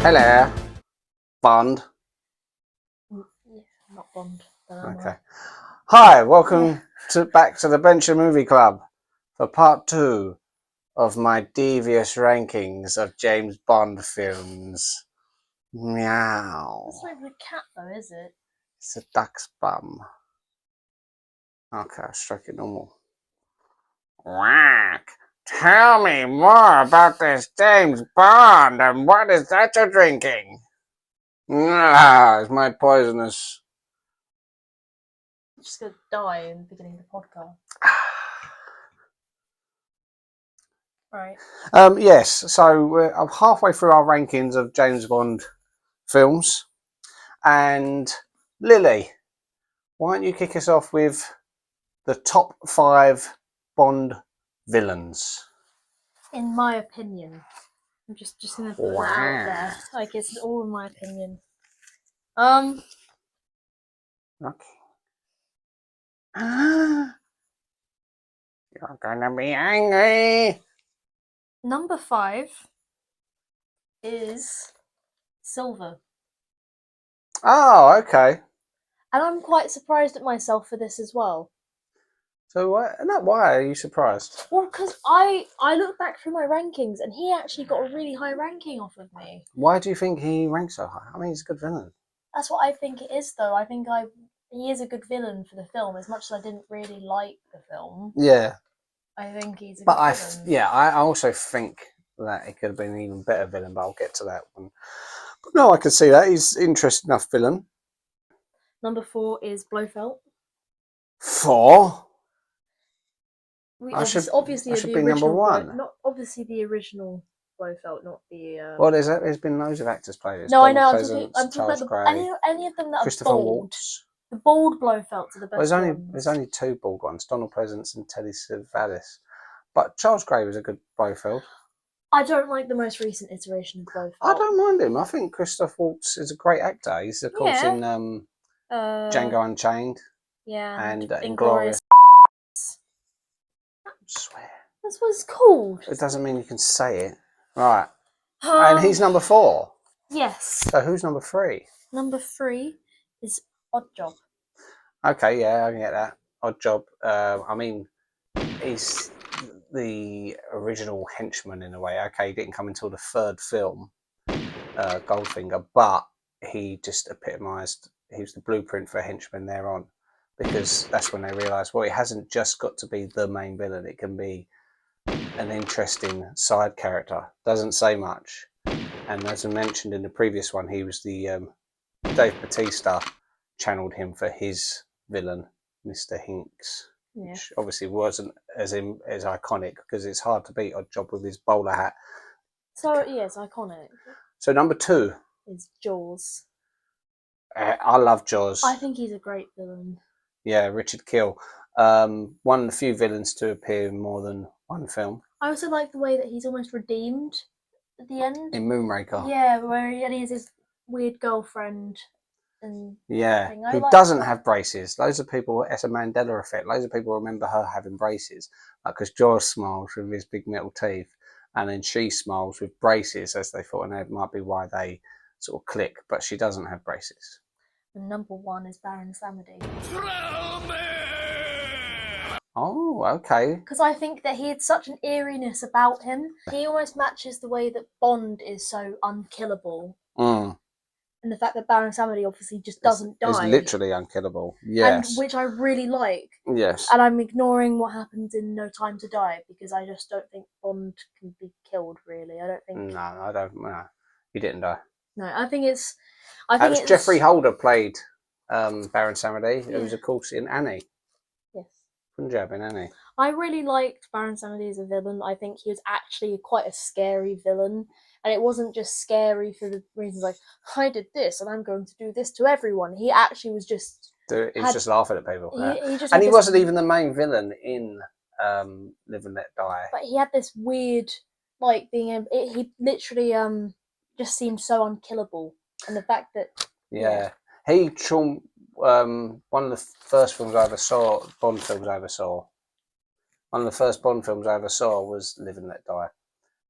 Hello, Bond. Yeah, not Bond. Okay. Hi, welcome back to the Bencher Movie Club for part 2 of my devious rankings of James Bond films. Meow. That's not even a cat, though, is it? It's a duck's bum. Okay, I'll strike it normal. Whack! Tell me more about this James Bond and what is that you're drinking? It's my poisonous. I'm just going to die in the beginning of the podcast. Right. Yes, so we're halfway through our rankings of James Bond films. And Lily, why don't you kick us off with the top 5 Bond villains? In my opinion. I'm just going to put that out there. Like, it's all in my opinion. Okay. You're gonna be angry. Number 5 is Silver. Oh, okay. And I'm quite surprised at myself for this as well. So why are you surprised? Well, because I look back through my rankings and he actually got a really high ranking off of me. Why do you think he ranks so high? I mean, he's a good villain. That's what I think it is, though. I think he is a good villain for the film, as much as I didn't really like the film. Yeah. I think he's a good villain. I also think that it could have been an even better villain, but I'll get to that one. But no, I can see that. He's an interesting enough villain. Number 4 is Blofeld. 4? Obviously I should the be number original 1. not obviously the original Blofeld, not the. Well, there's been loads of actors played it. No, I know. I'm talking Charles about Gray, any of them that Christopher are bald. Waltz. The bald Blofelds are the best. There's only 2 bald ones: Donald Pleasance and Telly Savalas. But Charles Gray was a good Blofeld. I don't like the most recent iteration of Blofeld. I don't mind him. I think Christopher Waltz is a great actor. He's of course in Django Unchained. Yeah. And Inglourious. I swear. That's what it's called. It doesn't mean you can say it. Right. And he's number 4. Yes. So who's number 3? Number 3 is Oddjob. Okay, yeah, I can get that. Oddjob. I mean, he's the original henchman in a way. Okay, he didn't come until the 3rd film, Goldfinger, but he just epitomised. He was the blueprint for a henchman thereon, because that's when they realised, well, it hasn't just got to be the main villain. It can be an interesting side character. Doesn't say much. And as I mentioned in the previous one, he was the Dave Bautista channeled him for his villain, Mr. Hinks, which obviously wasn't as iconic, because it's hard to beat Oddjob with his bowler hat. So yeah, it's iconic. So number 2 is Jaws. I love Jaws. I think he's a great villain. Yeah, Richard Kiel. One of the few villains to appear in more than one film. I also like the way that he's almost redeemed at the end. In Moonraker. Yeah, where he has his weird girlfriend. And who doesn't have braces. Loads of people, it's a Mandela effect. Loads of people remember her having braces. Because Jaws smiles with his big metal teeth, and then she smiles with braces, as they thought, and that might be why they sort of click, but she doesn't have braces. And number 1 is Baron Samedi. Oh, okay. Because I think that he had such an eeriness about him. He almost matches the way that Bond is so unkillable. And the fact that Baron Samedi obviously just doesn't die. He's literally unkillable. Yes. And which I really like. Yes. And I'm ignoring what happens in No Time to Die, because I just don't think Bond can be killed, really. I don't think. No, I don't. No, he didn't die. No, I think it's. Jeffrey Holder played Baron Samedi, who was, of course, in Annie. Yes. Punjab in Annie. I really liked Baron Samedi as a villain. I think he was actually quite a scary villain. And it wasn't just scary for the reasons like, I did this and I'm going to do this to everyone. He actually was just... He was just laughing at people. He wasn't even the main villain in Live and Let Die. But he had this weird, like, he literally just seemed so unkillable. And the fact that... Yeah. One of the first films I ever saw, Bond films I ever saw, one of the first Bond films I ever saw was Live and Let Die.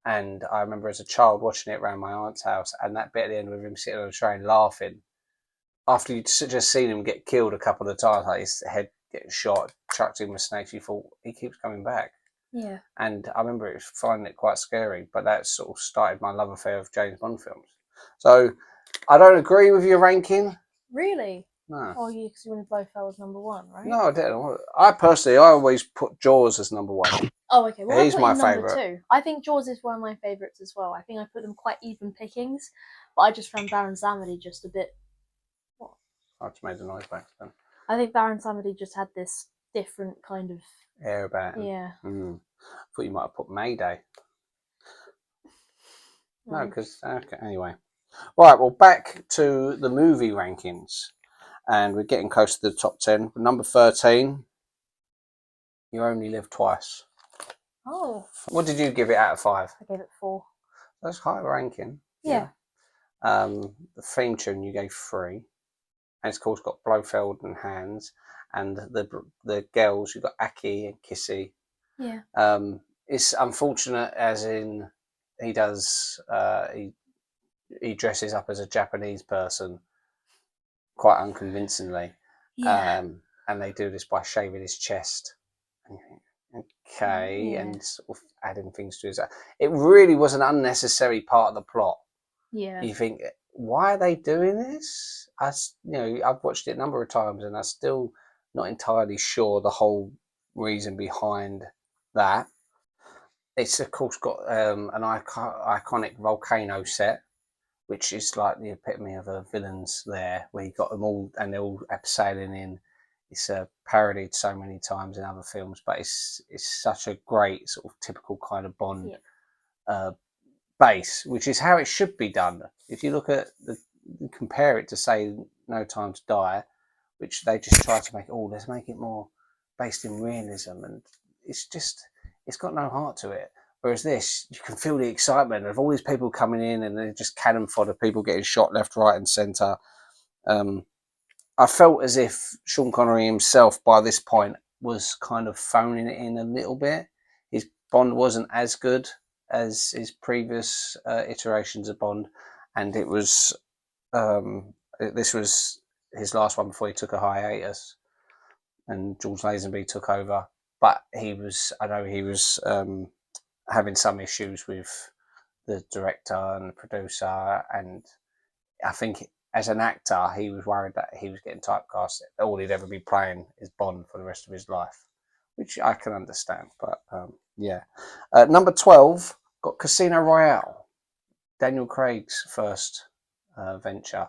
And I remember as a child watching it around my aunt's house, and that bit at the end with him sitting on the train laughing after you'd just seen him get killed a couple of times, like his head getting shot, chucked in with snakes. You thought he keeps coming back. Yeah. And I remember finding it quite scary, but that sort of started my love affair of James Bond films. So I don't agree with your ranking. Really? No. Oh, because you wanted Blofeld as number one, right? No, I didn't. I always put Jaws as number one. Oh, okay. Well, He's I put my him number favourite. 2. I think Jaws is one of my favourites as well. I think I put them quite even pickings, but I just found Baron Samedi just a bit. What? I just made the noise back then. I think Baron Samedi just had this different kind of air about him. Yeah. Thought you might have put Mayday. No, because okay. Anyway, right. Well, back to the movie rankings, and we're getting close to the top 10. Number 13. You Only Live Twice. Oh. What did you give it out of 5? I gave it 4. That's high ranking. Yeah. The theme tune you gave 3, and it's of course got Blofeld and Hans, and the girls you got Aki and Kissy. Yeah. It's unfortunate, as in he does he dresses up as a Japanese person quite unconvincingly. Yeah. And they do this by shaving his chest. And you think, okay, and sort of adding things to his. It really was an unnecessary part of the plot. Yeah. You think, why are they doing this? I've watched it a number of times, and I'm still not entirely sure the whole reason behind that. It's of course got an iconic volcano set, which is like the epitome of a villain's lair, where you got them all and they're all abseiling in. It's parodied so many times in other films, but it's such a great sort of typical kind of Bond base, which is how it should be done. If you look at compare it to say No Time to Die, which they just try to make let's make it more based in realism, and it's got no heart to it. Whereas this, you can feel the excitement of all these people coming in, and they're just cannon fodder, people getting shot left, right, and centre. I felt as if Sean Connery himself, by this point, was kind of phoning it in a little bit. His Bond wasn't as good as his previous iterations of Bond, and it was this was his last one before he took a hiatus, and George Lazenby took over. But I know he was having some issues with the director and the producer, and I think as an actor he was worried that he was getting typecast. All he'd ever be playing is Bond for the rest of his life, which I can understand. But number 12 got Casino Royale, Daniel Craig's first venture.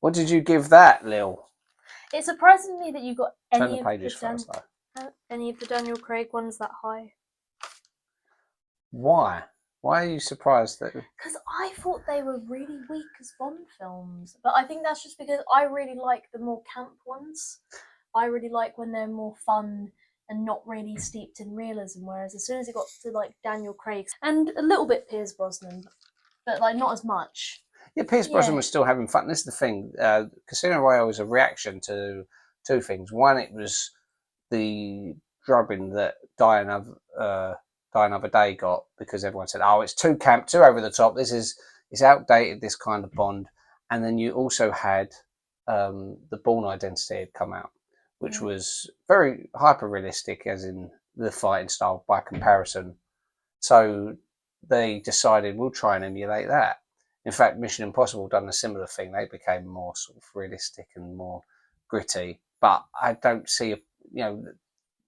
What did you give that, Lil? It surprises me that you got any of the Daniel Craig ones that high. Why? Why are you surprised that? Because I thought they were really weak as Bond films, but I think that's just because I really like the more camp ones. I really like when they're more fun and not really steeped in realism. Whereas as soon as it got to like Daniel Craig and a little bit Pierce Brosnan, but like not as much. Yeah, Pierce Brosnan was still having fun. This is the thing. Casino Royale was a reaction to two things. One, it was the drubbing that Die Another Day got, because everyone said, "Oh, it's too camp, too over the top. It's outdated. This kind of Bond." And then you also had the Bourne Identity had come out, which was very hyper realistic, as in the fighting style by comparison. So they decided we'll try and emulate that. In fact, Mission Impossible done a similar thing. They became more sort of realistic and more gritty. But I don't see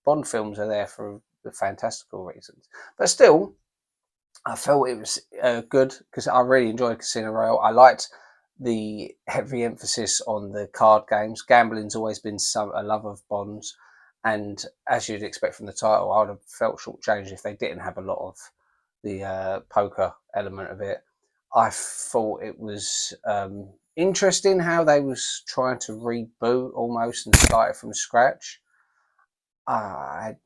Bond films are there for the fantastical reasons. But still, I felt it was good because I really enjoyed Casino Royale. I liked the heavy emphasis on the card games. Gambling's always been a love of Bond's, and as you'd expect from the title, I would have felt shortchanged if they didn't have a lot of the poker element of it. I thought it was interesting how they was trying to reboot almost and start it from scratch. I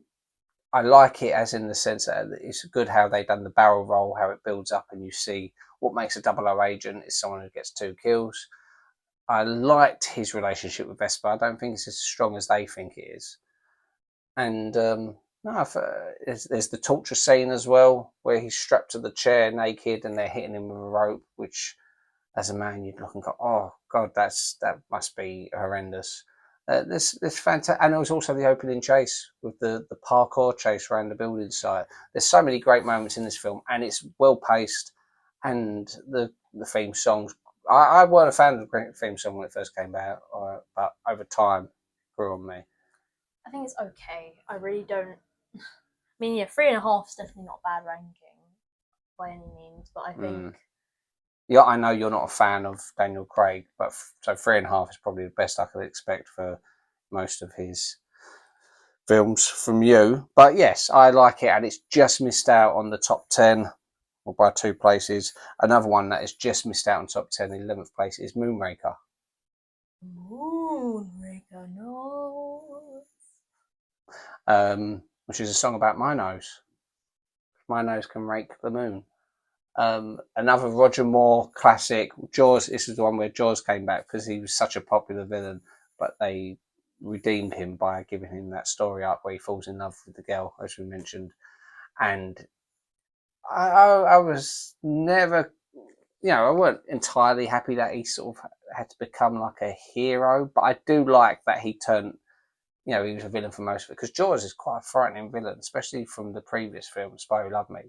like it as in the sense that it's good how they done the barrel roll, how it builds up, and you see what makes a 00 agent is someone who gets 2 kills. I liked his relationship with Vesper. I don't think it's as strong as they think it is. And No, there's the torture scene as well, where he's strapped to the chair naked and they're hitting him with a rope, which, as a man, you'd look and go, "Oh God, that must be horrendous." This fantastic, and it was also the opening chase with the parkour chase around the building site. There's so many great moments in this film, and it's well paced, and the theme songs. I weren't a fan of the theme song when it first came out, but over time, grew on me. I think it's okay. I really don't. I mean, yeah, 3.5 is definitely not a bad ranking by any means, but I think. Yeah, I know you're not a fan of Daniel Craig, but so 3.5 is probably the best I could expect for most of his films from you. But yes, I like it, and it's just missed out on the top 10, or by 2 places. Another one that has just missed out on top 10, 11th place, is Moonraker. Moonraker, no. Which is a song about my nose. My nose can rake the moon. Another Roger Moore classic, Jaws. This is the one where Jaws came back because he was such a popular villain, but they redeemed him by giving him that story arc where he falls in love with the girl, as we mentioned. And I was never, I weren't entirely happy that he sort of had to become like a hero, but I do like that he turned, he was a villain for most of it, because Jaws is quite a frightening villain, especially from the previous film, Spy Who Loved Me.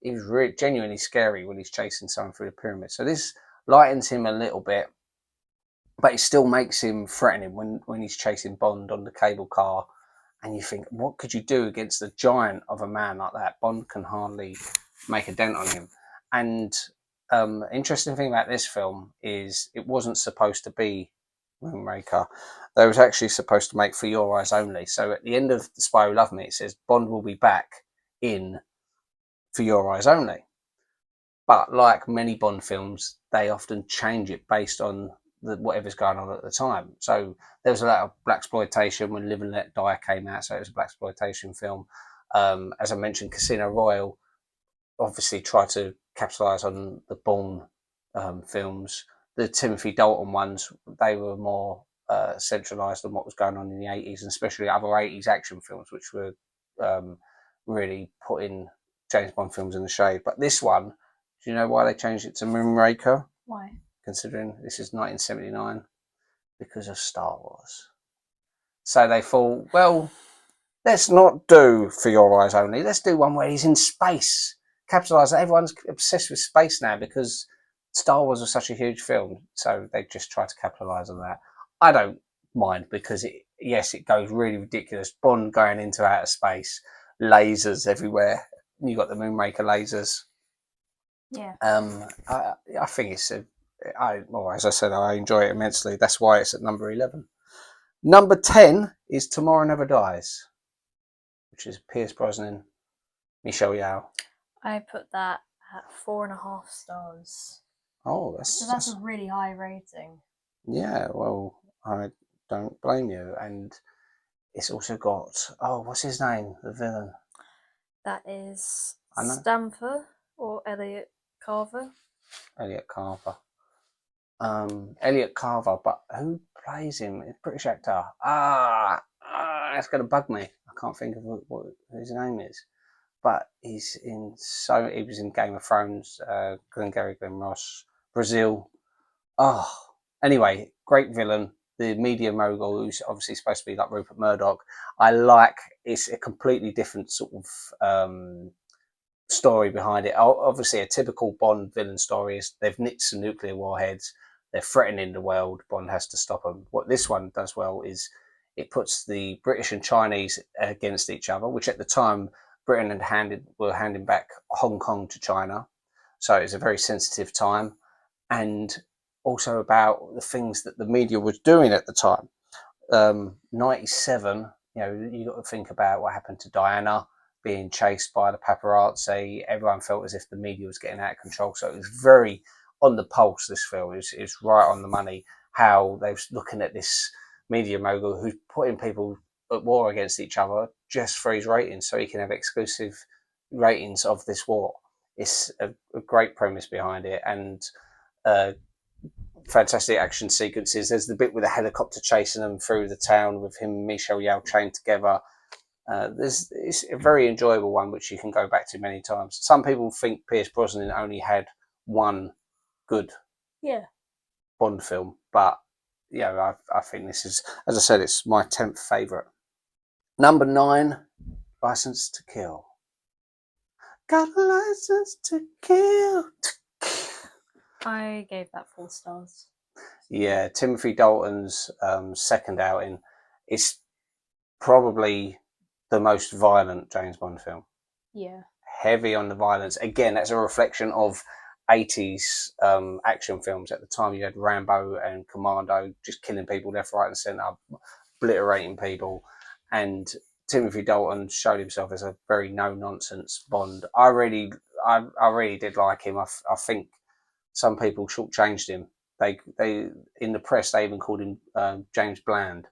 He was really genuinely scary when he's chasing someone through the pyramid. So this lightens him a little bit, but it still makes him threatening when he's chasing Bond on the cable car. And you think, what could you do against the giant of a man like that? Bond can hardly make a dent on him. And interesting thing about this film is it wasn't supposed to be Moonraker. They was actually supposed to make For Your Eyes Only. So at the end of The Spy Who Loved Me, it says Bond will be back in For Your Eyes Only. But like many Bond films, they often change it based on whatever's going on at the time. So there was a lot of blaxploitation when Live and Let Die came out, so it was a blaxploitation film. As I mentioned, Casino Royale obviously tried to capitalise on the Bourne films. The Timothy Dalton ones, they were more centralised on what was going on in the 80s, and especially other 80s action films, which were really putting James Bond films in the shade. But this one, do you know why they changed it to Moonraker? Why? Considering this is 1979, because of Star Wars. So they thought, well, let's not do For Your Eyes Only. Let's do one where he's in space. Capitalise that. Everyone's obsessed with space now because Star Wars was such a huge film. So they just try to capitalise on that. I don't mind because, it goes really ridiculous. Bond going into outer space, lasers everywhere. You got the Moonraker lasers. Yeah. I think it's as I said, I enjoy it immensely. That's why it's at number 11. Number 10 is Tomorrow Never Dies, which is Pierce Brosnan, Michelle Yeoh. I put that at 4.5 stars. Oh, so that's a really high rating. Yeah, well, I don't blame you. And it's also got, what's his name, the villain? That is Stamfer or Elliot Carver. Elliot Carver. Elliot Carver, but who plays him? It's a British actor. That's going to bug me. I can't think of what his name is. But he was in Game of Thrones, Glengarry Glen Ross, Brazil. Anyway, great villain. The media mogul, who's obviously supposed to be like Rupert Murdoch. It's a completely different sort of story behind it. Obviously, a typical Bond villain story is they've nicked some nuclear warheads, they're threatening the world, Bond has to stop them. What this one does well is it puts the British and Chinese against each other, which at the time Britain were handing back Hong Kong to China, so it's a very sensitive time, and also about the things that the media was doing at the time. 97, you got to think about what happened to Diana being chased by the paparazzi. Everyone felt as if the media was getting out of control. So it was very on the pulse, this film. It's right on the money how they was looking at this media mogul who's putting people at war against each other just for his ratings, so he can have exclusive ratings of this war. It's a great premise behind it, and fantastic action sequences. There's the bit with the helicopter chasing them through the town with him and Michelle Yeoh chained together. It's a very enjoyable one, which you can go back to many times. Some people think Pierce Brosnan only had one good Bond film, but I think this is, as I said, it's my 10th favourite. Number 9, License to Kill. Got a license to kill. I gave that 4 stars. Yeah, Timothy Dalton's second outing. It's probably the most violent James Bond film. Yeah. Heavy on the violence. Again, that's a reflection of 80s action films. At the time, you had Rambo and Commando just killing people left, right, and centre, obliterating people. And Timothy Dalton showed himself as a very no-nonsense Bond. I really did like him. I think some people shortchanged him. They in the press they even called him James Bland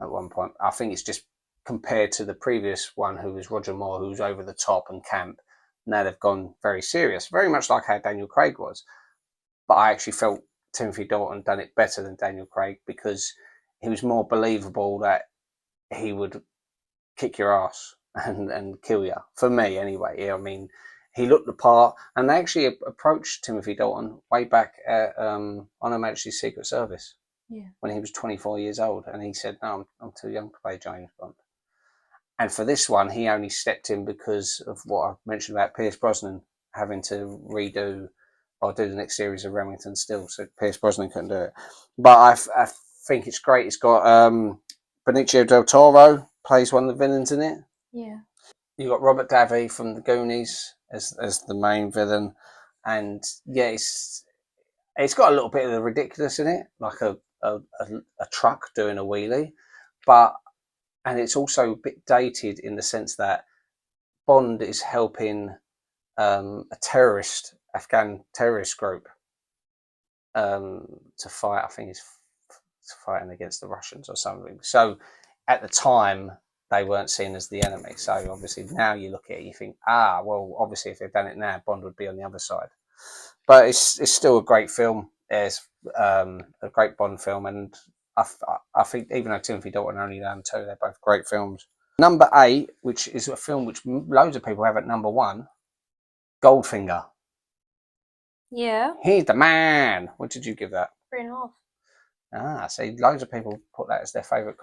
at one point. I think it's just compared to the previous one, who was Roger Moore, who was over the top and camp. Now they've gone very serious, very much like how Daniel Craig was. But I actually felt Timothy Dalton done it better than Daniel Craig, because he was more believable that he would kick your ass and kill you. For me, anyway. I mean, he looked the part, and they actually approached Timothy Dalton way back at on Her Majesty's Secret Service. Yeah. When he was 24 years old, and he said, "No, I'm too young to play James Bond." And for this one, he only stepped in because of what I mentioned about Pierce Brosnan having to redo or do the next series of Remington Steele, so Pierce Brosnan couldn't do it. But I think it's great. It's got Benicio del Toro plays one of the villains in it. Yeah. You got Robert Davi from the Goonies as the main villain, and yeah, it's got a little bit of the ridiculous in it, like a truck doing a wheelie, and it's also a bit dated in the sense that Bond is helping a Afghan terrorist group to fight. I think it's fighting against the Russians or something. So at the time, they weren't seen as the enemy. So obviously now you look at it, you think, well, obviously if they'd done it now, Bond would be on the other side. But it's still a great film. It's a great Bond film, and I think even though Timothy Dalton only done 2, they're both great films. Number 8, which is a film which loads of people have at number 1, Goldfinger. Yeah. He's the man. What did you give that? 3.5. See, loads of people put that as their favourite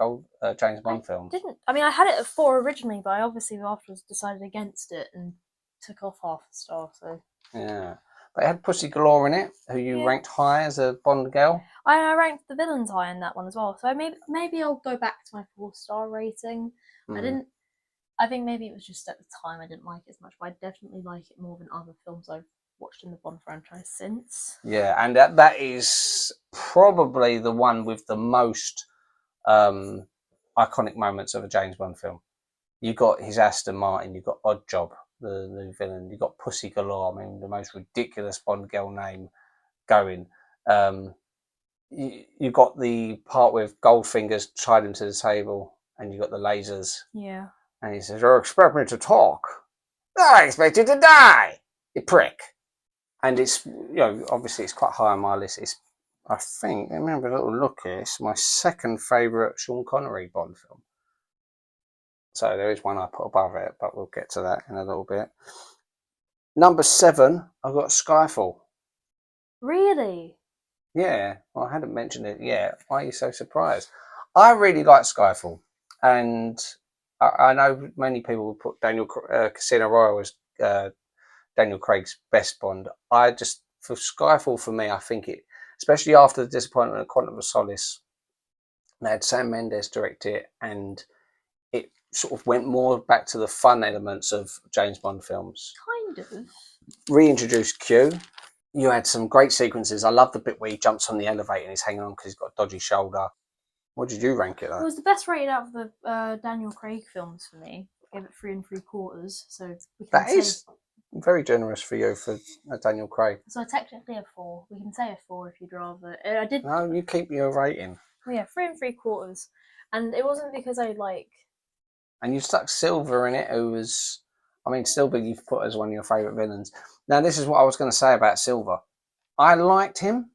James Bond film. I mean, I had it at 4 originally, but I obviously afterwards decided against it and took off half a star. So yeah, but it had Pussy Galore in it, who you ranked high as a Bond girl. I ranked the villains high in that one as well. So maybe I'll go back to my 4-star rating. I think maybe it was just at the time I didn't like it as much, but I definitely like it more than other films I've watched in the Bond franchise since. Yeah, and that is probably the one with the most iconic moments of a James Bond film. You got his Aston Martin, you got Oddjob, the new villain, you got Pussy Galore. I mean, the most ridiculous Bond girl name going. You got the part with Goldfinger's tied him to the table, and you got the lasers. Yeah. And he says, "You expect me to talk? I expect you to die, you prick." And it's, obviously it's quite high on my list. It's, I think, let me have a little look here. It's my second favourite Sean Connery Bond film. So there is one I put above it, but we'll get to that in a little bit. Number 7, I've got Skyfall. Really? Yeah, well, I hadn't mentioned it yet. Why are you so surprised? I really like Skyfall, and I know many people would put Casino Royale as Daniel Craig's best Bond. For Skyfall, for me, I think it, especially after the disappointment of Quantum of Solace, they had Sam Mendes direct it, and it sort of went more back to the fun elements of James Bond films. Kind of. Reintroduced Q. You had some great sequences. I love the bit where he jumps on the elevator and he's hanging on because he's got a dodgy shoulder. What did you rank it at? It was the best rated out of the Daniel Craig films for me. I gave it 3 3/4. So that is very generous for you for Daniel Craig. So technically a 4. We can say a 4 if you'd rather. No, you keep your rating. Well, yeah, 3 3/4. And it wasn't because I like. And you stuck Silver in it, who was, I mean, Silver you've put as one of your favourite villains. Now, this is what I was going to say about Silver. I liked him.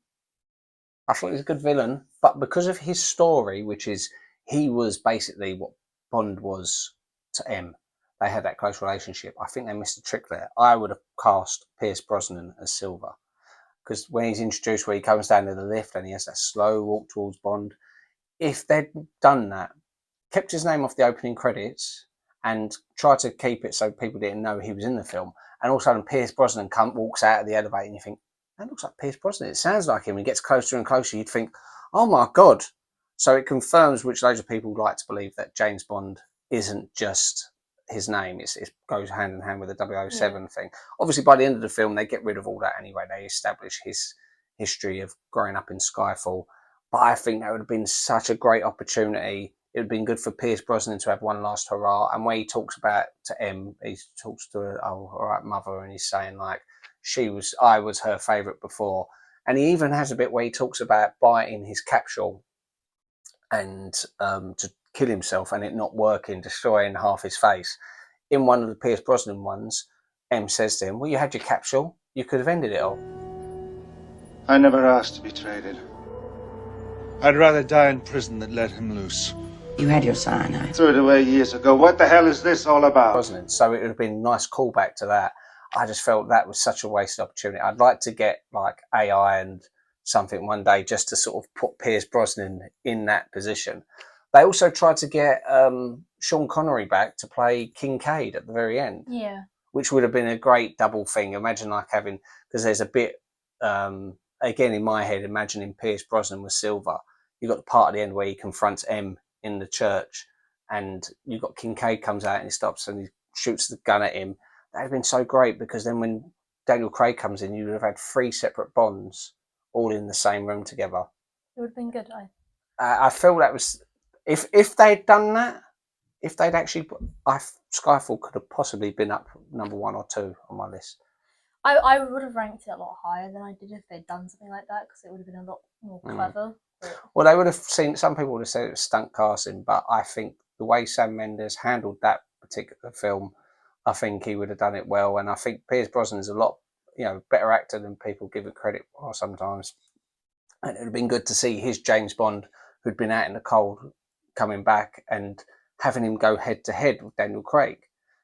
I thought he was a good villain, but because of his story, which is he was basically what Bond was to M. They had that close relationship. I think they missed a trick there. I would have cast Pierce Brosnan as Silver, because when he's introduced, where he comes down to the lift and he has that slow walk towards Bond, if they'd done that, kept his name off the opening credits and tried to keep it so people didn't know he was in the film, and all of a sudden Pierce Brosnan walks out of the elevator and you think, that looks like Pierce Brosnan. It sounds like him. He gets closer and closer. You'd think, oh my God. So it confirms, which loads of people like to believe, that James Bond isn't just his name. It goes hand in hand with the 007 thing. Obviously, by the end of the film, they get rid of all that anyway. They establish his history of growing up in Skyfall. But I think that would have been such a great opportunity. It would have been good for Pierce Brosnan to have one last hurrah. And when he talks about to M, he talks to her, oh, all right, mother, and he's saying like, I was her favourite before. And he even has a bit where he talks about biting his capsule and to kill himself and it not working, destroying half his face. In one of the Pierce Brosnan ones, M says to him, well, you had your capsule. You could have ended it all. I never asked to be traded. I'd rather die in prison than let him loose. You had your cyanide. Threw it away years ago. What the hell is this all about? Brosnan. So it would have been a nice callback to that. I just felt that was such a wasted opportunity. I'd like to get like AI and something one day just to sort of put Pierce Brosnan in that position. They also tried to get Sean Connery back to play Kincaid at the very end. Yeah. Which would have been a great double thing. Imagine like having, because there's a bit, again in my head, imagining Pierce Brosnan with Silver. You've got the part at the end where he confronts M in the church and you've got Kincaid comes out and he stops and he shoots the gun at him. That would have been so great, because then when Daniel Craig comes in, you would have had 3 separate Bonds all in the same room together. It would have been good. I feel that was, if they'd done that, if they'd actually, Skyfall could have possibly been up number 1 or 2 on my list. I would have ranked it a lot higher than I did if they'd done something like that, because it would have been a lot more clever. But... Well, they would have seen, some people would have said it was stunt casting, but I think the way Sam Mendes handled that particular film, I think he would have done it well. And I think Pierce Brosnan is a lot, better actor than people give it credit for sometimes. And it would have been good to see his James Bond, who'd been out in the cold, coming back and having him go head to head with Daniel Craig.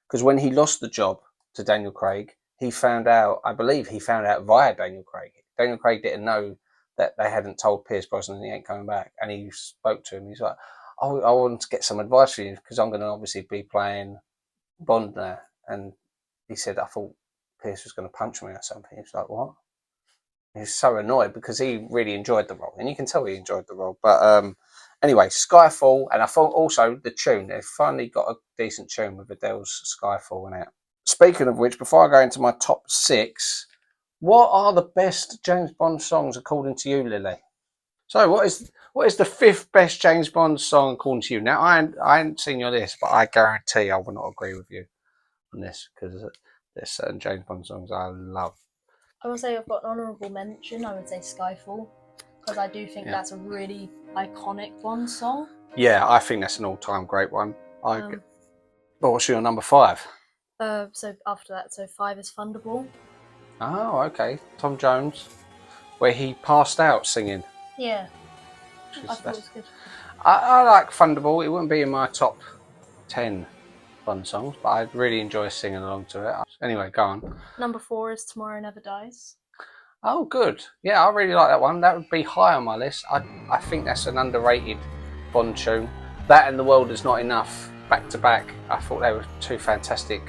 Because when he lost the job to Daniel Craig, I believe he found out via Daniel Craig. Daniel Craig didn't know that they hadn't told Pierce Brosnan he ain't coming back. And he spoke to him. He's like, oh, I want to get some advice for you, because I'm going to obviously be playing Bond now. And he said, I thought Pierce was going to punch me or something. He was like, what? He was so annoyed because he really enjoyed the role. And you can tell he enjoyed the role. But anyway, Skyfall. And I thought also the tune. They've finally got a decent tune with Adele's Skyfall in it. Speaking of which, before I go into my top 6, what are the best James Bond songs according to you, Lily? So what is the 5th best James Bond song according to you? Now, I haven't seen your list, but I guarantee I will not agree with you on this, because there's certain James Bond songs I love. I will say I've got an honourable mention. I would say Skyfall, because I do think that's a really iconic Bond song. Yeah, I think that's an all-time great one. But what's your number 5? So after that, 5 is Thunderball. Oh, okay. Tom Jones, where he passed out singing. Yeah, I thought it was good. I like Thunderball. It wouldn't be in my top 10 Bond songs, but I'd really enjoy singing along to it. Anyway, go on. Number 4 is Tomorrow Never Dies. Oh, good. Yeah, I really like that one. That would be high on my list. I think that's an underrated Bond tune. That and The World Is Not Enough, back to back. I thought they were 2 fantastic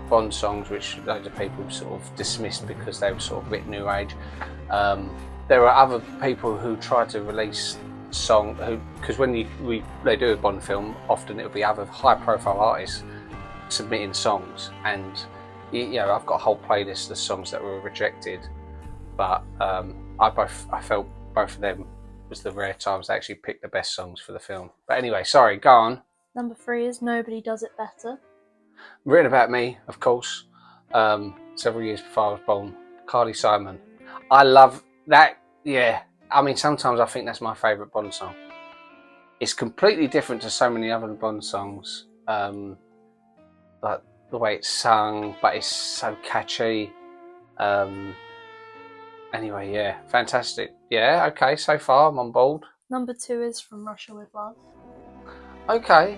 Bond songs, which loads of people sort of dismissed because they were sort of a bit new age. There are other people who try to release song because when they do a Bond film, often it'll be other high-profile artists submitting songs, and I've got a whole playlist of songs that were rejected, but I felt both of them was the rare times they actually picked the best songs for the film. But anyway, sorry, go on. Number 3 is Nobody Does It Better. Written about me, of course. Several years before I was born. Carly Simon. I love that. Yeah, I mean, sometimes I think that's my favourite Bond song. It's completely different to so many other Bond songs, like the way it's sung, but it's so catchy. Anyway, yeah, fantastic. Yeah, okay, so far I'm on board. Number 2 is From Russia With Love. Okay.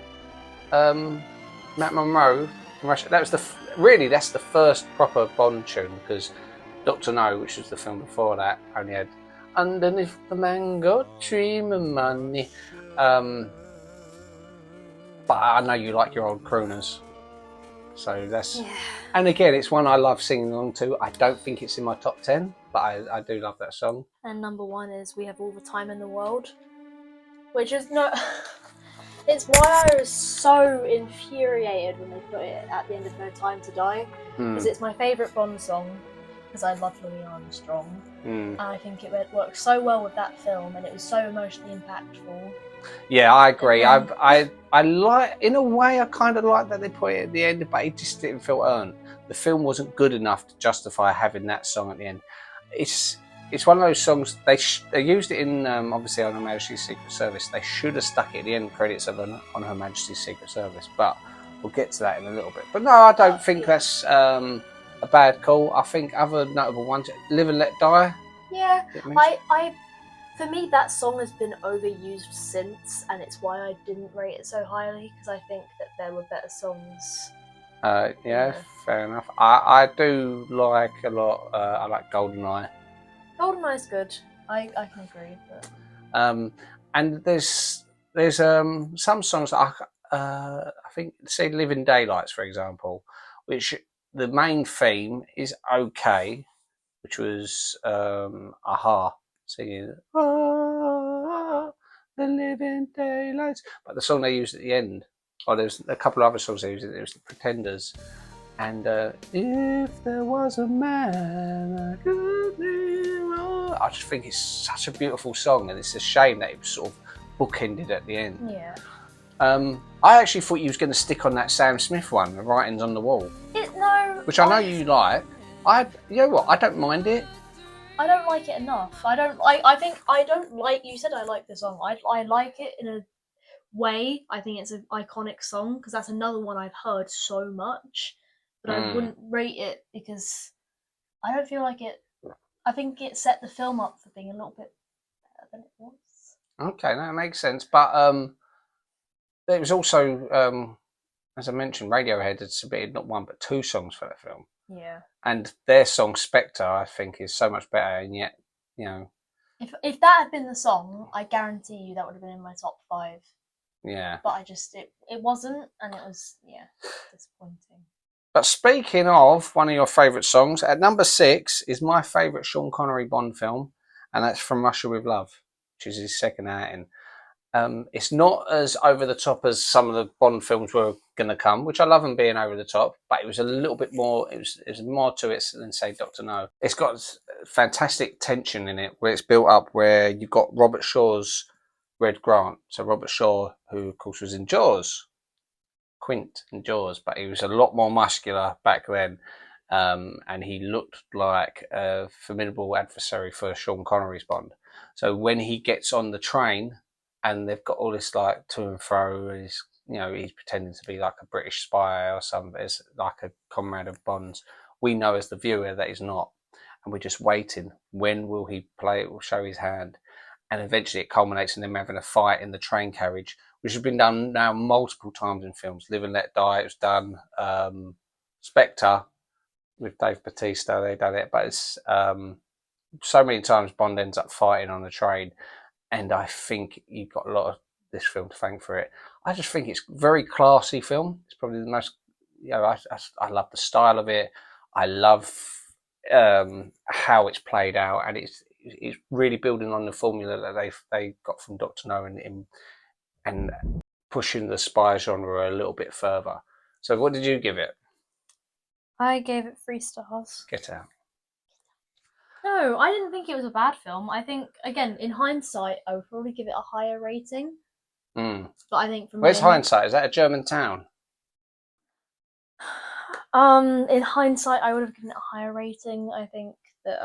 Matt Monro. That was really that's the first proper Bond tune, because Doctor No, which was the film before that, only had "Underneath the Mango Tree, my money." But I know you like your old crooners, so that's. Yeah. And again, it's one I love singing along to. I don't think it's in my top 10, but I do love that song. And number 1 is "We Have All the Time in the World," which is no. It's why I was so infuriated when they put it at the end of No Time to Die, because it's my favourite Bond song, because I love Louis Armstrong, and I think it worked so well with that film, and it was so emotionally impactful. Yeah, I agree. And I like, in a way, I kind of like that they put it at the end, but it just didn't feel earned. The film wasn't good enough to justify having that song at the end. It's one of those songs they used it in obviously on Her Majesty's Secret Service. They should have stuck it at the end credits of on Her Majesty's Secret Service, but we'll get to that in a little bit. But no, I don't think that's a bad call. I think other notable ones, "Live and Let Die." yeah, for me, that song has been overused since, and it's why I didn't rate it so highly, because I think that there were better songs. Yeah, fair enough. I do like a lot. I like GoldenEye. GoldenEye's good. I can agree. But And there's some songs that I think, say "Living Daylights," for example, which the main theme is okay, which was Aha singing "The Living Daylights," but the song they used at the end, or there's a couple of other songs they used. It was the Pretenders, and "If There Was a Man I Could Live On." I just think it's such a beautiful song, and it's a shame that it was sort of bookended at the end. yeah. I actually thought you was going to stick on that Sam Smith one, "The Writings on the Wall," which I know you like. You know what? I don't mind it. I don't like it enough. I think I don't like. You said I like the song. I like it in a way. I think it's an iconic song, because that's another one I've heard so much, but I wouldn't rate it because I don't feel like it. I think it set the film up for being a little bit better than it was. Okay, that makes sense. But there was also, as I mentioned, Radiohead had submitted not one but 2 songs for that film. Yeah. And their song "Spectre," I think, is so much better, and yet, you know. If that had been the song, I guarantee you that would have been in my top 5. Yeah. But it wasn't, and it was disappointing. But speaking of one of your favourite songs, at number 6 is my favourite Sean Connery Bond film, and that's "From Russia with Love," which is his second outing. It's not as over the top as some of the Bond films were going to come, which I love them being over the top, but it was a little bit more. It was more to it than, say, Doctor No. It's got fantastic tension in it, where it's built up, where you've got Robert Shaw's Red Grant. So Robert Shaw, who of course was in Jaws, Quint in Jaws, but he was a lot more muscular back then, and he looked like a formidable adversary for Sean Connery's Bond. So when he gets on the train, and they've got all this like to and fro, and he's pretending to be like a British spy or something, it's like a comrade of Bond's. We know as the viewer that he's not, and we're just waiting. When will he play it? Will show his hand, and eventually it culminates in them having a fight in the train carriage, which has been done now multiple times in films. "Live and Let Die," it was done. Spectre with Dave Bautista, they done it, but it's so many times Bond ends up fighting on the train. And I think you've got a lot of this film to thank for it. I just think it's a very classy film. It's probably the most, I love the style of it. I love how it's played out, and it's really building on the formula that they got from Doctor No, and pushing the spy genre a little bit further. So what did you give it? I gave it 3 stars. Get Out. No, I didn't think it was a bad film. I think, again, in hindsight, I would probably give it a higher rating. But I think Where's Hindsight? Is that a German town? In hindsight, I would have given it a higher rating. I think that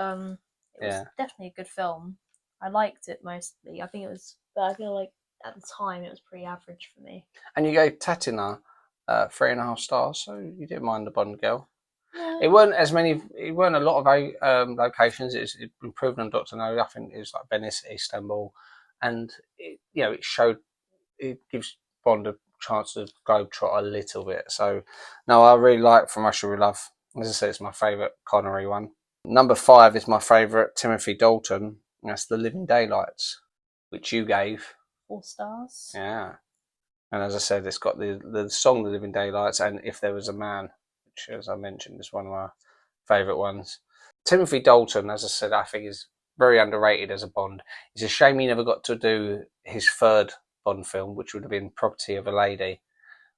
it was definitely a good film. I liked it mostly. I think it was, but I feel like at the time it was pretty average for me. And you gave Tatina 3.5 stars, so you didn't mind the Bond girl. Yeah. It weren't a lot of locations. It's improved on Doctor No. I think it was like Venice, Istanbul, and it gives Bond a chance to globetrot a little bit. So, no, I really like From Russia with Love. As I said, it's my favourite Connery one. Number 5 is my favourite Timothy Dalton. That's The Living Daylights, which you gave 4 stars. Yeah. And as I said, it's got the song The Living Daylights and If There Was a Man, which, as I mentioned, is one of my favourite ones. Timothy Dalton, as I said, I think is very underrated as a Bond. It's a shame he never got to do his third Bond film, which would have been Property of a Lady,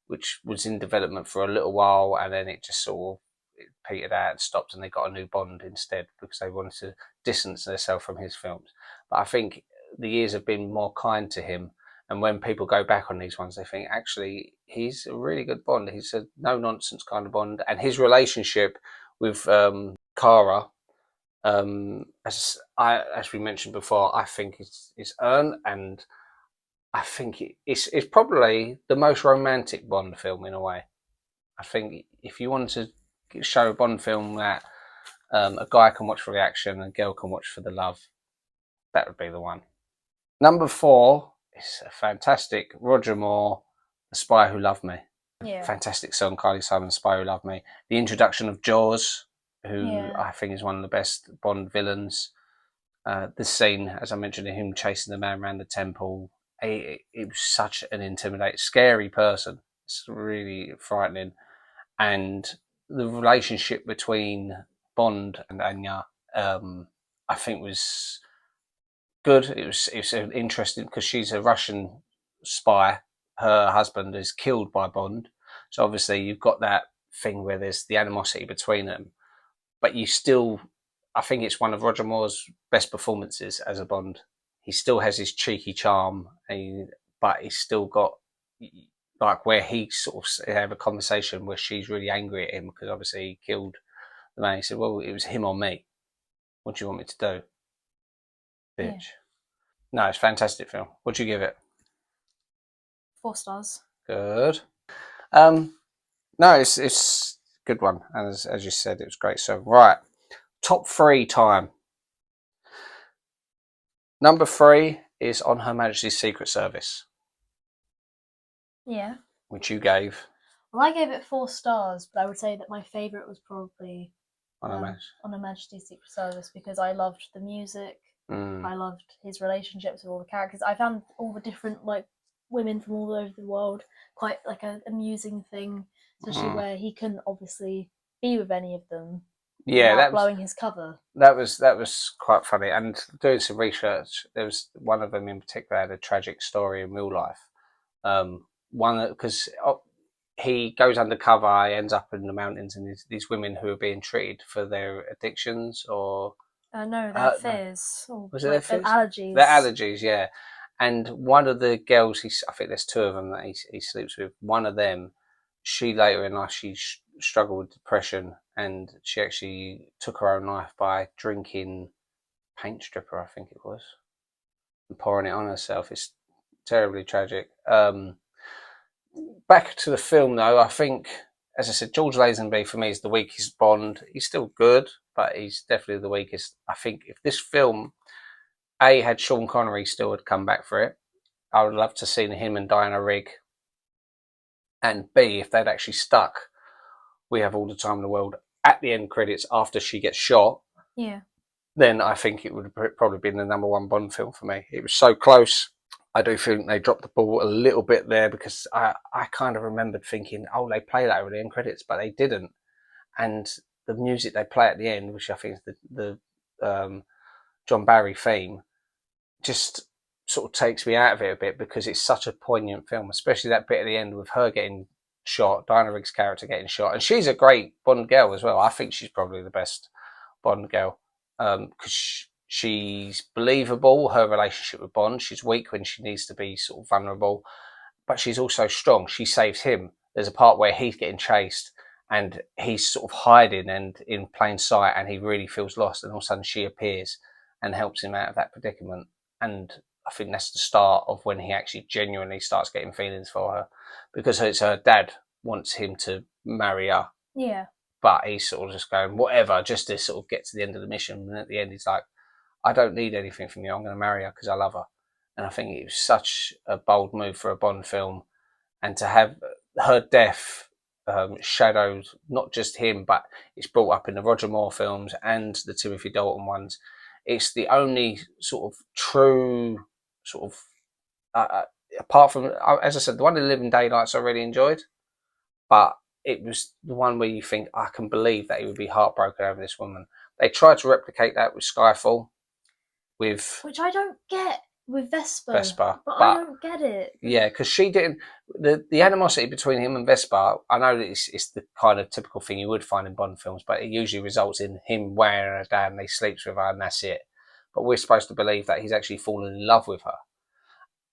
which was in development for a little while, and then it just sort of petered out and stopped, and they got a new Bond instead because they wanted to distance themselves from his films. But I think the years have been more kind to him, and when people go back on these ones, they think actually he's a really good Bond. He's a no nonsense kind of Bond, and his relationship with Cara, as we mentioned before, I think is earned, and I think it's probably the most romantic Bond film in a way. I think if you wanted to show a Bond film that a guy can watch for the action and a girl can watch for the love, that would be the one. Number 4 is a fantastic Roger Moore, The Spy Who Loved Me. Yeah. Fantastic song, Carly Simon, Spy Who Loved Me. The introduction of Jaws, who I think is one of the best Bond villains. The scene, as I mentioned, of him chasing the man around the temple. It was such an intimidating, scary person. It's really frightening. And the relationship between Bond and Anya, I think was good. It was interesting because she's a Russian spy. Her husband is killed by Bond, so obviously you've got that thing where there's the animosity between them. But you still, I think it's one of Roger Moore's best performances as a Bond. He still has his cheeky charm, but he's still got like where he sort of have a conversation where she's really angry at him because obviously he killed the man. He said, "Well, it was him or me. What do you want me to do, bitch?" Yeah. No, it's a fantastic film. What do you give it? 4 stars. Good. No, it's a good one, and as you said, it was great. So right, top 3 time. Number 3 is On Her Majesty's Secret Service. Yeah. Which you gave. Well, I gave it 4 stars, but I would say that my favourite was probably On Her Majesty's Secret Service because I loved the music. I loved his relationships with all the characters. I found all the different like women from all over the world quite like an amusing thing, especially where he couldn't obviously be with any of them. Yeah, without blowing his cover. That was quite funny. And doing some research, there was one of them in particular had a tragic story in real life. One because he goes undercover, he ends up in the mountains, and these women who are being treated for their addictions or no, their fears. Was it their fears? Allergies. Their allergies, yeah. And one of the girls, I think there's 2 of them that he sleeps with. One of them, she later in life, she struggled with depression, and she actually took her own life by drinking paint stripper, I think it was, and pouring it on herself. It's terribly tragic. Back to the film, though, I think, as I said, George Lazenby for me is the weakest Bond. He's still good, but he's definitely the weakest. I think if this film, A, had Sean Connery still had come back for it, I would love to see him and Diana Rigg. And B, if they'd actually stuck We Have All the Time in the World at the end credits after she gets shot, then I think it would have probably been the number 1 Bond film for me. It was so close. I do think they dropped the ball a little bit there because I kind of remembered thinking, oh, they play that over the end credits, but they didn't. And the music they play at the end, which I think is the John Barry theme, just sort of takes me out of it a bit because it's such a poignant film, especially that bit at the end with her getting shot, Diana Rigg's character getting shot. And she's a great Bond girl as well. I think she's probably the best Bond girl because she's believable, her relationship with Bond. She's weak when she needs to be sort of vulnerable, but she's also strong. She saves him. There's a part where he's getting chased and he's sort of hiding and in plain sight and he really feels lost, and all of a sudden she appears and helps him out of that predicament. And I think that's the start of when he actually genuinely starts getting feelings for her, because it's her dad wants him to marry her. Yeah. But he's sort of just going, whatever, just to sort of get to the end of the mission. And at the end, he's like, I don't need anything from you. I'm going to marry her because I love her. And I think it was such a bold move for a Bond film. and to have her death shadowed not just him, but it's brought up in the Roger Moore films and the Timothy Dalton ones. It's the only sort of true sort of apart from, as I said, the one in Living Daylights I really enjoyed, but it was the one where you think, I can believe that he would be heartbroken over this woman. They tried to replicate that with Skyfall, which I don't get with Vesper, but I don't get it. Yeah, because she didn't. The animosity between him and Vesper, I know that it's the kind of typical thing you would find in Bond films, but it usually results in him wearing her down, and he sleeps with her, and that's it. But we're supposed to believe that he's actually fallen in love with her.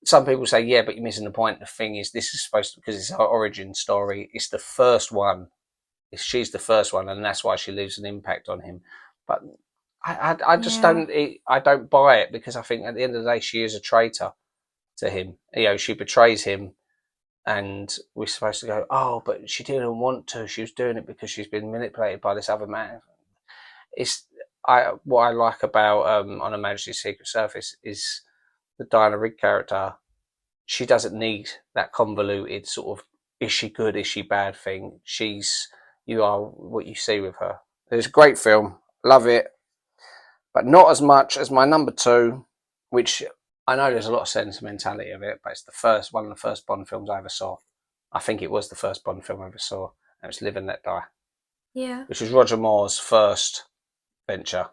Some people say, yeah, but you're missing the point. The thing is, this is supposed to, because it's her origin story. It's the first one. She's the first one, and that's why she leaves an impact on him. But I just don't. I don't buy it, because I think at the end of the day, she is a traitor to him. You know, she betrays him, and we're supposed to go, oh, but she didn't want to. She was doing it because she's been manipulated by this other man. What I like about on Her Majesty's Secret Service is the Diana Rigg character. She doesn't need that convoluted sort of, is she good, is she bad thing. You are what you see with her. It's a great film. Love it. But not as much as my number 2, which I know there's a lot of sentimentality of it, but it's one of the first Bond films I ever saw. I think it was the first Bond film I ever saw. It was Live and Let Die. Yeah. Which was Roger Moore's first venture,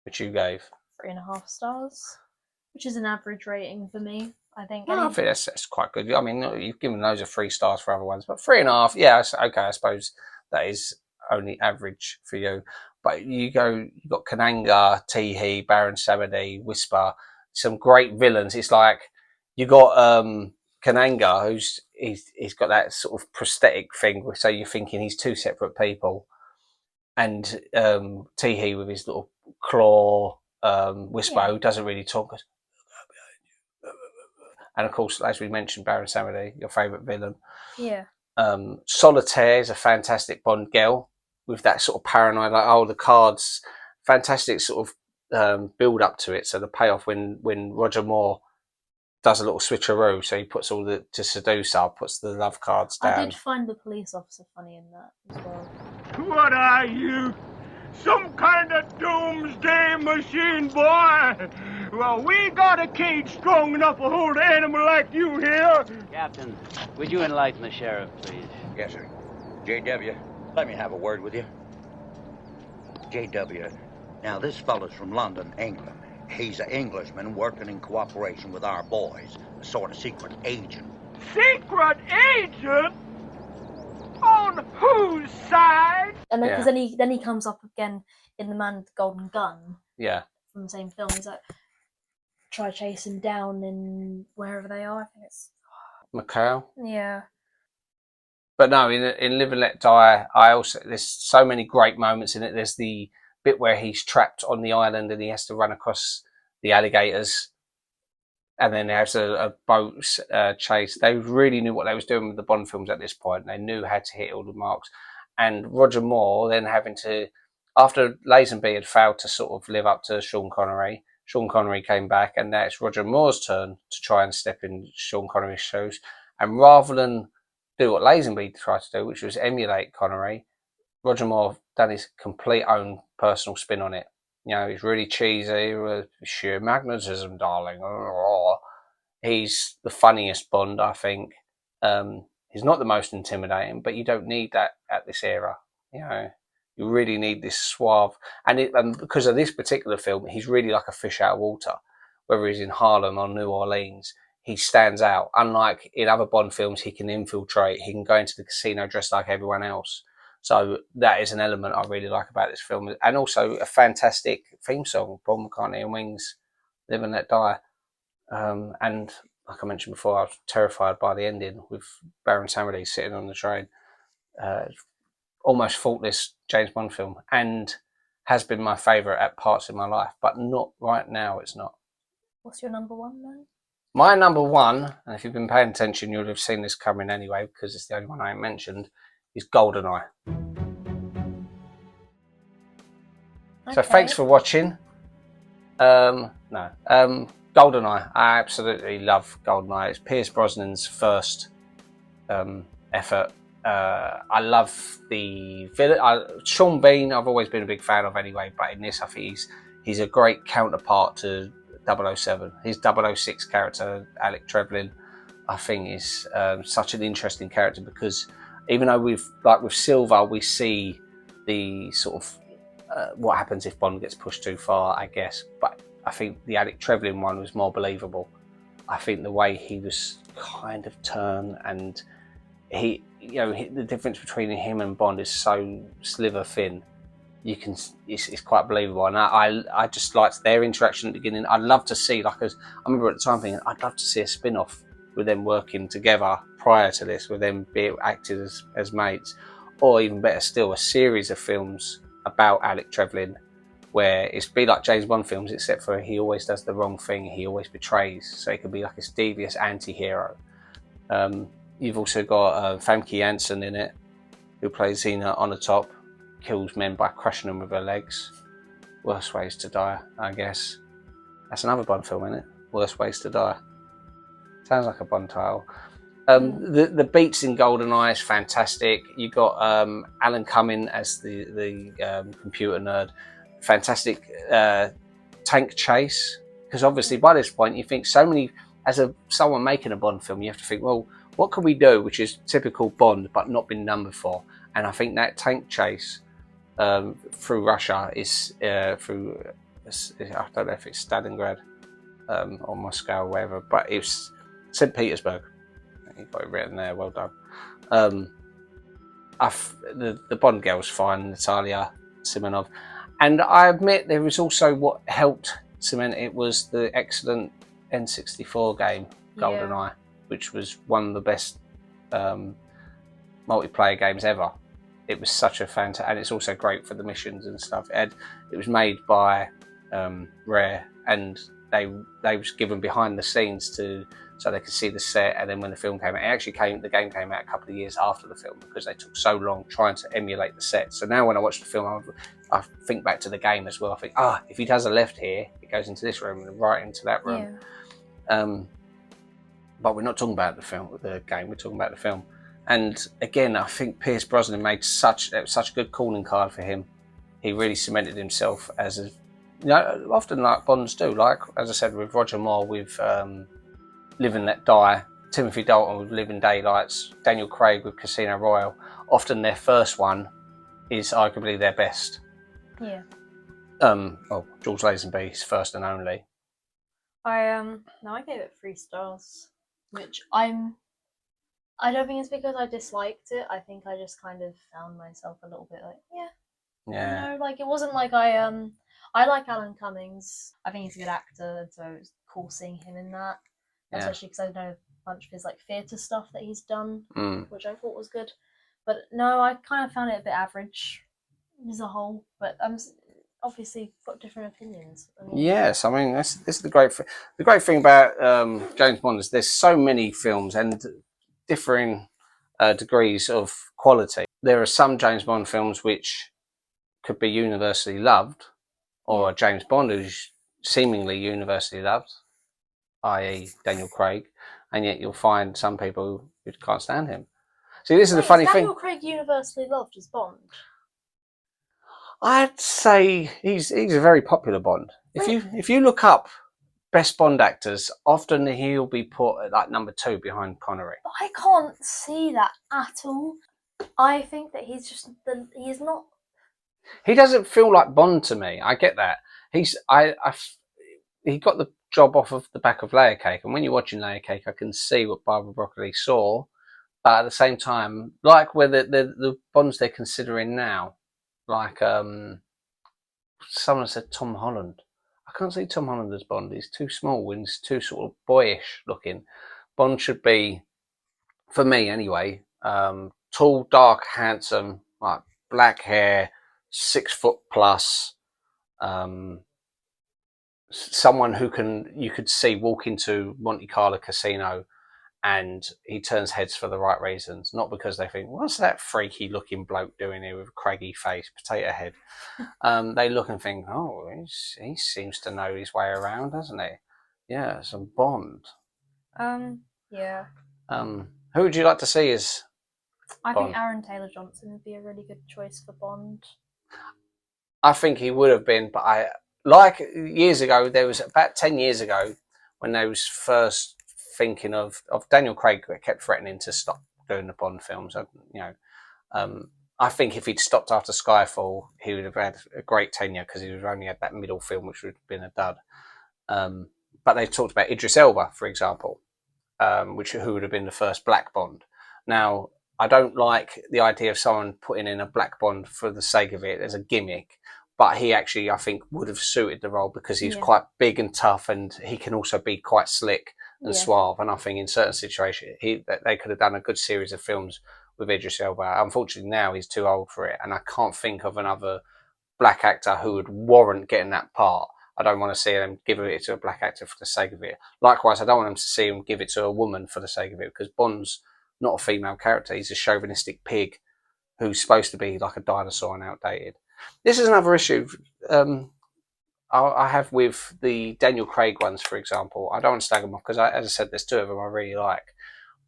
which you gave 3.5 stars, which is an average rating for me. I think. I think that's quite good. I mean, you've given those a 3 stars for other ones, but 3.5, yeah, okay. I suppose that is only average for you. But you got Kananga, Teehee, Baron Samedi, Whisper, some great villains. It's like you got Kananga, he's got that sort of prosthetic thing, so you're thinking he's 2 separate people, and Teehee with his little claw, Whisper, who doesn't really talk. And of course, as we mentioned, Baron Samedi, your favourite villain. Yeah. Solitaire is a fantastic Bond girl with that sort of paranoid, like, oh, the cards, fantastic sort of build up to it. So the payoff when Roger Moore does a little switcheroo, so he puts to seduce her, puts the love cards down. I did find the police officer funny in that as well. What are you? Some kind of doomsday machine, boy? Well, we got a cage strong enough to hold an animal like you here. Captain, would you enlighten the sheriff, please? Yes, sir. J.W., let me have a word with you. J.W., now this fellow's from London, England. He's an Englishman working in cooperation with our boys, a sort of secret agent. Secret agent? On whose side? And then, because then he comes up again in The Man with the Golden Gun. Yeah. From the same film. He's like, try to chase him down in wherever they are. I think it's Macau. Yeah. But no, in Live and Let Die, there's so many great moments in it. There's the bit where he's trapped on the island and he has to run across the alligators, and then there's a boat chase. They really knew what they was doing with the Bond films at this point. They knew how to hit all the marks. And Roger Moore then having to, after Lazenby had failed to sort of live up to Sean Connery came back, and now it's Roger Moore's turn to try and step in Sean Connery's shoes. And rather than do what Lazenby tried to do, which was emulate Connery, Roger Moore done his complete own personal spin on it. You know, he's really cheesy, with sheer magnetism, darling. He's the funniest Bond, I think. He's not the most intimidating, but you don't need that at this era. You know, you really need this suave. And because of this particular film, he's really like a fish out of water. Whether he's in Harlem or New Orleans, he stands out. Unlike in other Bond films, he can infiltrate. He can go into the casino dressed like everyone else. So that is an element I really like about this film. And also a fantastic theme song, Paul McCartney and Wings, Live and Let Die. And like I mentioned before, I was terrified by the ending with Baron Samedi sitting on the train. Almost faultless James Bond film, and has been my favourite at parts in my life, but not right now, it's not. What's your number 1 then? My number 1, and if you've been paying attention, you'll have seen this coming anyway, because it's the only one I ain't mentioned, is GoldenEye. Okay. So thanks for watching. GoldenEye. I absolutely love GoldenEye. It's Pierce Brosnan's first effort. I love the villain. Sean Bean, I've always been a big fan of anyway, but in this I think he's a great counterpart to 007. His 006 character, Alec Trevelyan, I think is such an interesting character, because even though with Silver we see the sort of what happens if Bond gets pushed too far, I guess, but I think the Alec Trevelyan one was more believable. I think the way he was kind of turned, and the difference between him and Bond is so sliver thin. It's quite believable, and I just liked their interaction at the beginning. I'd love to see, I remember at the time thinking, I'd love to see a spin-off with them working together prior to this, with them being acted as mates, or even better still, a series of films about Alec Trevelyan, where it's be like James Bond films, except for he always does the wrong thing, he always betrays, so he could be like a devious anti-hero. You've also got Famke Janssen in it, who plays Xena on the top, kills men by crushing them with her legs. Worst Ways to Die, I guess. That's another Bond film, isn't it? Worst Ways to Die. Sounds like a Bond title. The beats in GoldenEye is fantastic. You got Alan Cumming as the computer nerd. Fantastic tank chase, because obviously by this point you think so many, someone making a Bond film, you have to think, well, what can we do which is typical Bond but not been done before? And I think that tank chase through Russia is I don't know if it's Stalingrad or Moscow or wherever, but it's St. Petersburg. You got it written there, well done. The Bond girl's fine, Natalia Simonov. And I admit there was also what helped cement it was the excellent N64 game, GoldenEye, which was one of the best multiplayer games ever. It was such a fantastic, and it's also great for the missions and stuff. It was made by Rare, and they was given behind the scenes so they could see the set. And then when the film came out, the game came out a couple of years after the film, because they took so long trying to emulate the set. So now when I watch the film, I think back to the game as well. I think, if he does a left here, it goes into this room and right into that room. Yeah. But we're not talking about the game. We're talking about the film. And again, I think Pierce Brosnan made such a good calling card for him. He really cemented himself as often like Bonds do. Like, as I said, with Roger Moore, with Live and Let Die, Timothy Dalton with Living Daylights, Daniel Craig with Casino Royale. Often their first one is arguably their best. Yeah. George Lazenby, his first and only. I gave it 3 stars, which I don't think it's because I disliked it. I think I just kind of found myself a little bit like, yeah. It wasn't like I like Alan Cummings. I think he's a good actor, so it was cool seeing him in that. Especially because I know a bunch of his theatre stuff that he's done, which I thought was good. But no, I kind of found it a bit average as a whole. But I'm obviously got different opinions. Yes, I mean this is the great thing about James Bond is there's so many films and differing degrees of quality. There are some James Bond films which could be universally loved, or a James Bond who's seemingly universally loved, i.e. Daniel Craig, and yet you'll find some people who can't stand him. See, this is the funny thing. Daniel Craig universally loved as Bond? I'd say he's a very popular Bond. If you look up best Bond actors, often he'll be put at like number 2 behind Connery. But I can't see that at all. I think that he's not. He doesn't feel like Bond to me. I get that. He got the job off of the back of Layer Cake, and when you're watching Layer Cake, I can see what Barbara Broccoli saw, but at the same time, like where the Bonds they're considering now, like someone said Tom Holland. I can't see Tom Holland as Bond. He's too small and he's too sort of boyish looking. Bond should be, for me anyway, tall, dark, handsome, like black hair, 6 foot plus, someone who you could see walk into Monte Carlo casino and he turns heads for the right reasons, not because they think, what's that freaky looking bloke doing here with a craggy face, potato head? They look and think, oh, he seems to know his way around, doesn't he? Yeah, some Bond. Yeah. Who would you like to see as I Bond? think Aaron Taylor Johnson would be a really good choice for Bond. I think he would have been, but like years ago, there was about 10 years ago when they was first thinking of Daniel Craig kept threatening to stop doing the Bond films. I think if he'd stopped after Skyfall, he would have had a great tenure because he would have only had that middle film, which would have been a dud. But they talked about Idris Elba, for example, who would have been the first black Bond. Now, I don't like the idea of someone putting in a black Bond for the sake of it as a gimmick, but he actually, I think, would have suited the role because he's quite big and tough, and he can also be quite slick and suave. And I think in certain situations, they could have done a good series of films with Idris Elba. Unfortunately, now he's too old for it, and I can't think of another black actor who would warrant getting that part. I don't want to see them give it to a black actor for the sake of it. Likewise, I don't want them to see them give it to a woman for the sake of it, because Bond's not a female character. He's a chauvinistic pig who's supposed to be like a dinosaur and outdated. This is another issue I have with the Daniel Craig ones, for example. I don't want to stag them off because, as I said, there's two of them I really like.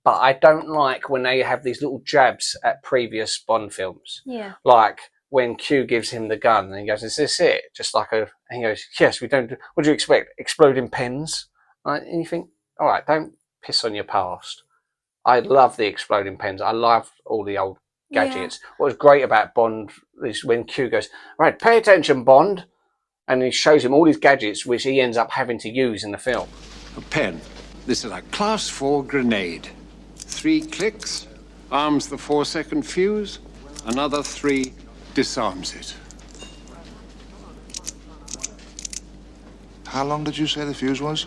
But I don't like when they have these little jabs at previous Bond films. Yeah. Like when Q gives him the gun and he goes, "Is this it?" Just like and he goes, "Yes, we don't. What do you expect? Exploding pens?" And you think, all right, don't piss on your past. I love the exploding pens. I love all the old gadgets. Yeah. What was great about Bond is when Q goes, "Right, pay attention, Bond," and he shows him all his gadgets, which he ends up having to use in the film. A pen. This is a Class 4 grenade. 3 clicks, arms the 4-second fuse. Another 3 disarms it. How long did you say the fuse was?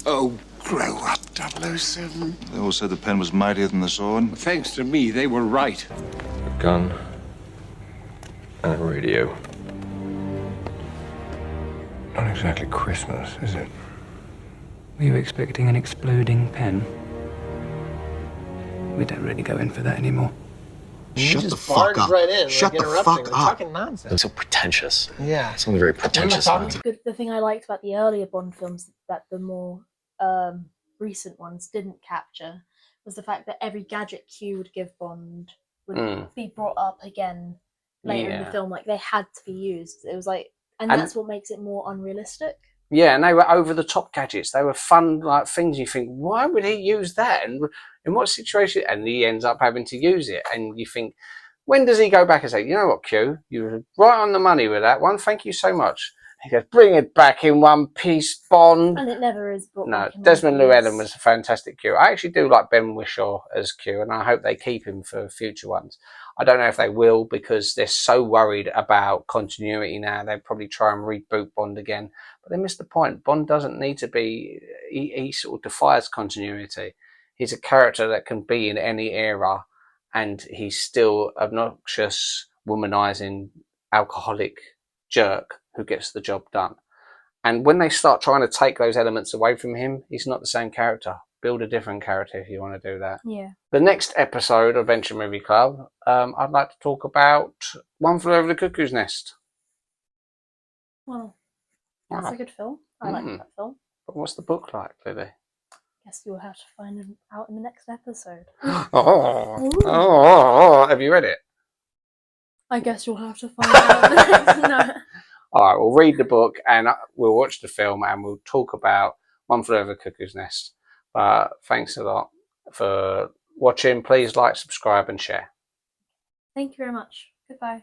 Oh, grow up, 007. They all said the pen was mightier than the sword. Thanks to me, they were right. A gun and a radio. Not exactly Christmas, is it? Were you expecting an exploding pen? We don't really go in for that anymore. Shut the fuck up. Right in, Shut like, the fuck up. Talking nonsense. It's so pretentious. Yeah. Something very pretentious about it. The thing I liked about the earlier Bond films that the more recent ones didn't capture was the fact that every gadget Q would give Bond would be brought up again later in the film. Like, they had to be used. It was like, and that's what makes it more unrealistic. Yeah, and they were over-the-top gadgets. They were fun, like, things you think, why would he use that? And in what situation? And he ends up having to use it. And you think, when does he go back and say, "You know what, Q? You were right on the money with that one. Thank you so much." He goes, "Bring it back in one piece, Bond." And it never is. No, Desmond Llewellyn was a fantastic Q. I actually do like Ben Whishaw as Q, and I hope they keep him for future ones. I don't know if they will, because they're so worried about continuity now. They'll probably try and reboot Bond again. But they missed the point. Bond doesn't need to be... He sort of defies continuity. He's a character that can be in any era, and he's still obnoxious, womanizing, alcoholic jerk who gets the job done. And when they start trying to take those elements away from him, he's not the same character. Build a different character if you want to do that. Yeah. The next episode of Venture Movie Club, I'd like to talk about One Flew Over the Cuckoo's Nest. Well, that's a good film. I like that film. But what's the book like, Lily? Guess you'll have to find out in the next episode. Have you read it? I guess you'll have to find out in the next... No. All right, we'll read the book and we'll watch the film and we'll talk about One Flew Over the Cuckoo's Nest. But thanks a lot for watching. Please like, subscribe and share. Thank you very much. Goodbye.